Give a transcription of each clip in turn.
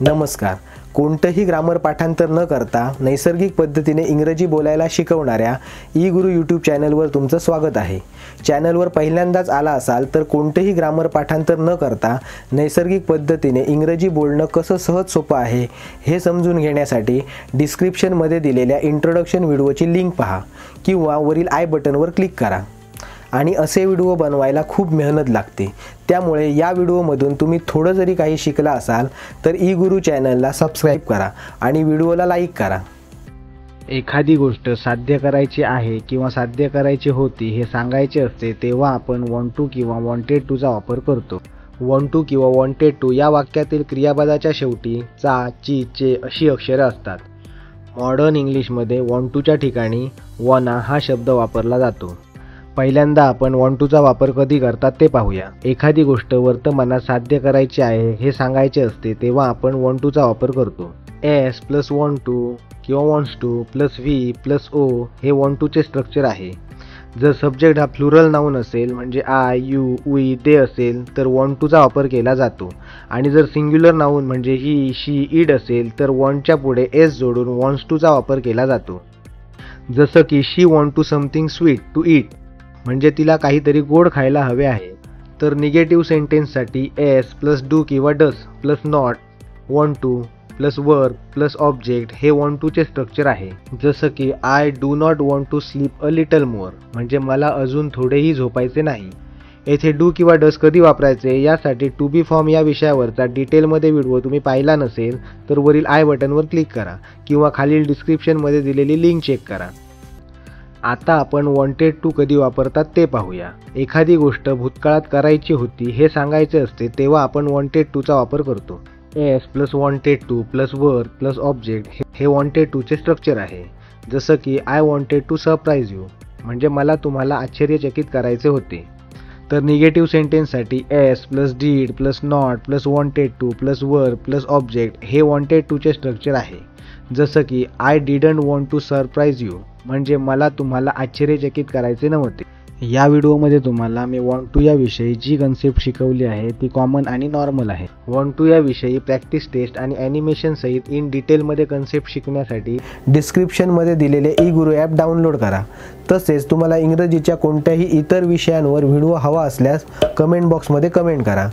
नमस्कार. कोणतंही ग्रामर पाठांतर न करता नैसर्गिक पद्धतीने इंग्रजी बोलायला शिकवणाऱ्या ई गुरु यूट्यूब चॅनलवर तुमचं स्वागत आहे. चॅनलवर पहिल्यांदाच आला असाल तर कोणतंही ग्रामर पाठांतर न करता नैसर्गिक पद्धतीने इंग्रजी बोलणं कसं सहज सोपं आहे हे समजून घेण्यासाठी डिस्क्रिप्शनमध्ये दिलेल्या इंट्रोडक्शन व्हिडिओची लिंक पहा किंवा वरील आय बटनवर क्लिक करा. आणि असे व्हिडिओ बनवायला खूप मेहनत लागते. त्यामुळे या व्हिडिओमधून तुम्ही थोडं जरी काही शिकला असाल तर ई गुरु चॅनलला सबस्क्राईब करा आणि व्हिडिओला लाईक करा. एखादी गोष्ट साध्य करायची आहे किंवा साध्य करायची होती हे सांगायचे असते तेव्हा आपण वॉन्ट टू किंवा वॉन्टेड टूचा वापर करतो. वॉन्ट टू किंवा वॉन्टेड टू या वाक्यातील क्रियापदाच्या शेवटी चा, ची, चे अशी अक्षरे असतात. मॉडर्न इंग्लिशमध्ये वॉन्ट टूच्या ठिकाणी वॉना हा शब्द वापरला जातो. पहिल्यांदा आपण वॉन्ट टूचा वापर कधी करतात ते पाहूया. एखादी गोष्ट वर्तमानात साध्य करायची आहे हे सांगायचे असते तेव्हा आपण वॉन्ट टूचा वापर करतो. एस प्लस वॉन्ट टू किंवा wants to plus V plus O हे वॉन्ट टूचे स्ट्रक्चर आहे. जर सब्जेक्ट हा प्लुरल नाऊन असेल म्हणजे आय, यू, वी, दे असेल तर वॉन्ट टूचा वापर केला जातो. आणि जर सिंग्युलर नाऊन म्हणजे ही, शी, इड असेल तर वॉन्टच्या पुढे एस जोडून वॉन्ट्स टूचा वापर केला जातो. जसं की she want to something sweet to eat म्हणजे तिला काहीतरी गोड खायला हवे आहे. तर निगेटिव्ह सेंटेन्ससाठी एस प्लस डू किंवा does plus not want to plus verb plus object हे वॉन्ट टूचे स्ट्रक्चर आहे. जसं की I do not want to sleep a little more म्हणजे मला अजून थोडेही झोपायचे नाही. येथे डू किंवा डस कधी वापरायचे यासाठी टू बी फॉर्म या विषयावरचा डिटेलमध्ये व्हिडिओ तुम्ही पाहिला नसेल तर वरील आय बटनवर क्लिक करा किंवा खालील डिस्क्रिप्शनमध्ये दिलेली लिंक चेक करा. आता आपण वॉन्टेड टू कधी वापरतात ते पाहूया. एखादी गोष्ट भूतकाळात करायची होती हे सांगायचे असते तेव्हा आपण वॉन्टेड टूचा वापर करतो. S plus wanted to plus verb plus object हे वॉन्टेड टूचे स्ट्रक्चर आहे. जसं की I wanted to surprise you म्हणजे मला तुम्हाला आश्चर्यचकित करायचे होते. तर निगेटिव्ह सेंटेन्ससाठी S plus did plus not plus wanted to plus verb plus object हे वॉन्टेड टूचे स्ट्रक्चर आहे. जसं की I didn't want to surprise you म्हणजे मला तुम्हाला आश्चर्यचकित करायचे नव्हते. या व्हिडिओमध्ये तुम्हाला मी वॉन्ट टू याविषयी जी कन्सेप्ट शिकवली आहे ती कॉमन आणि नॉर्मल आहे. वॉन्ट टू याविषयी प्रॅक्टिस टेस्ट आणि ॲनिमेशन सहित इन डिटेलमध्ये कन्सेप्ट शिकण्यासाठी डिस्क्रिप्शनमध्ये दिलेले ई गुरु ॲप डाउनलोड करा. तसेच तुम्हाला इंग्रजीच्या कोणत्याही इतर विषयांवर व्हिडिओ हवा असल्यास कमेंट बॉक्समध्ये कमेंट करा.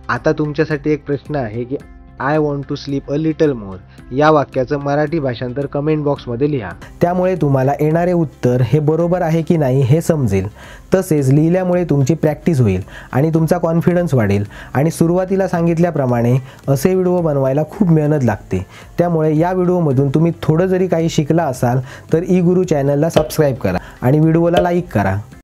आता तुमच्यासाठी एक प्रश्न आहे की I want to sleep a little more या वाक्याचं मराठी भाषांतर कमेंट बॉक्समध्ये लिहा. त्यामुळे तुम्हाला येणारे उत्तर हे बरोबर आहे की नाही हे समजेल. तसेच लिहिल्यामुळे तुमची प्रॅक्टिस होईल आणि तुमचा कॉन्फिडन्स वाढेल. आणि सुरुवातीला सांगितल्याप्रमाणे असे व्हिडिओ बनवायला खूप मेहनत लागते. त्यामुळे या व्हिडिओमधून तुम्ही थोडं जरी काही शिकला असाल तर ई गुरु चॅनलला सबस्क्राईब करा आणि व्हिडिओला लाईक करा.